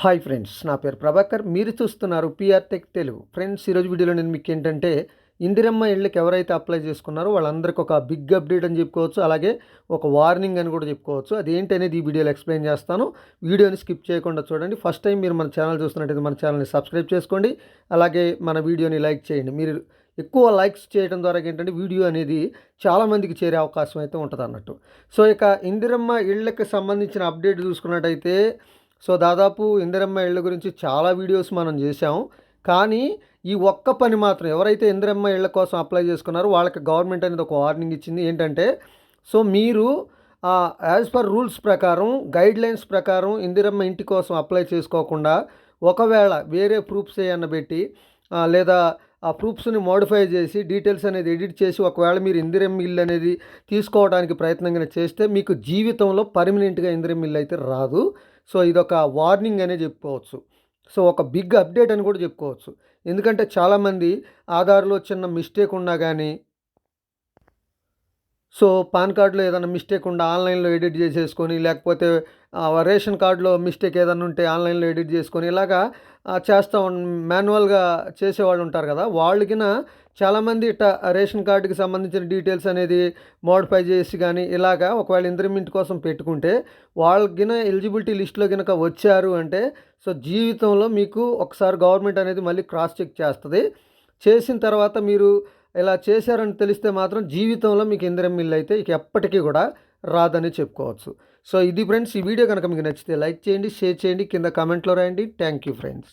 Hi friends, నా పేరు ప్రభాకర్. మీరు చూస్తున్నారు పిఆర్ టెక్ తెలుగు. ఫ్రెండ్స్, ఈరోజు వీడియోలో నేను మీకు ఏంటంటే ఇందిరమ్మ ఇళ్ళకి ఎవరైతే అప్లై చేసుకున్నారో వాళ్ళందరికీ ఒక బిగ్ అప్డేట్ అని చెప్పుకోవచ్చు. అలాగే ఒక వార్నింగ్ అని కూడా చెప్పుకోవచ్చు. అదేంటి అనేది ఈ వీడియోలో ఎక్స్ప్లెయిన్ చేస్తాను. వీడియోని స్కిప్ చేయకుండా చూడండి. ఫస్ట్ టైం మీరు మన ఛానల్ చూస్తున్నట్టయితే మన ఛానల్ని సబ్స్క్రైబ్ చేసుకోండి. అలాగే మన వీడియోని లైక్ చేయండి. మీరు ఎక్కువ లైక్స్ చేయడం ద్వారా ఏంటంటే వీడియో అనేది చాలామందికి చేరే అవకాశం అయితే ఉంటుంది అన్నట్టు. సో ఇక ఇందిరమ్మ ఇళ్ళకి సంబంధించిన అప్డేట్ చూసుకున్నట్టయితే దాదాపు ఇందిరమ్మ ఇళ్ళ గురించి చాలా వీడియోస్ మనం చేసాం. కానీ ఈ ఒక్క పని మాత్రం ఎవరైతే ఇందిరమ్మ ఇళ్ళ కోసం అప్లై చేసుకున్నారో వాళ్ళకి గవర్నమెంట్ అనేది ఒక వార్నింగ్ ఇచ్చింది. ఏంటంటే మీరు యాజ్ పర్ రూల్స్ ప్రకారం, గైడ్లైన్స్ ప్రకారం ఇందిరమ్మ ఇంటి కోసం అప్లై చేసుకోకుండా ఒకవేళ వేరే ప్రూఫ్స్ ఏమన్నా పెట్టి లేదా ఆ ప్రూఫ్స్ని మోడిఫై చేసి డీటెయిల్స్ అనేది ఎడిట్ చేసి ఒకవేళ మీరు ఇందిరమ్మ ఇల్లు అనేది తీసుకోవడానికి ప్రయత్నంగా చేస్తే మీకు జీవితంలో పర్మనెంట్గా ఇందిరమ్మ ఇల్లు అయితే రాదు. సో ఇదొక వార్నింగ్ అనే చెప్పుకోవచ్చు. సో ఒక బిగ్ అప్డేట్ అని కూడా చెప్పుకోవచ్చు. ఎందుకంటే చాలామంది ఆధార్లో చిన్న మిస్టేక్ ఉన్నా కానీ పాన్ కార్డులో ఏదైనా మిస్టేక్ ఉంటే ఆన్లైన్లో ఎడిట్ చేసేసుకొని, లేకపోతే రేషన్ కార్డులో మిస్టేక్ ఏదైనా ఉంటే ఆన్లైన్లో ఎడిట్ చేసుకొని ఇలాగా చేస్తూ మాన్యువల్గా చేసేవాళ్ళు ఉంటారు కదా. వాళ్ళకిన చాలామంది రేషన్ కార్డుకి సంబంధించిన డీటెయిల్స్ అనేది మోడిఫై చేసి కానీ ఇలాగా ఒకవేళ ఇంక్రిమెంట్ కోసం పెట్టుకుంటే వాళ్ళకిన ఎలిజిబిలిటీ లిస్టులో కనుక వచ్చారు అంటే జీవితంలో మీకు ఒకసారి గవర్నమెంట్ అనేది మళ్ళీ క్రాస్ చెక్ చేస్తుంది. చేసిన తర్వాత మీరు ఇలా చేశారని తెలిస్తే మాత్రం జీవితంలో మీకు ఇందిరమ్మ ఇల్లు అయితే ఇక ఎప్పటికీ కూడా రాదని చెప్పుకోవచ్చు. ఇది ఫ్రెండ్స్, ఈ వీడియో కనుక మీకు నచ్చితే లైక్ చేయండి, షేర్ చేయండి, కింద కామెంట్లో రాయండి. Thank you friends.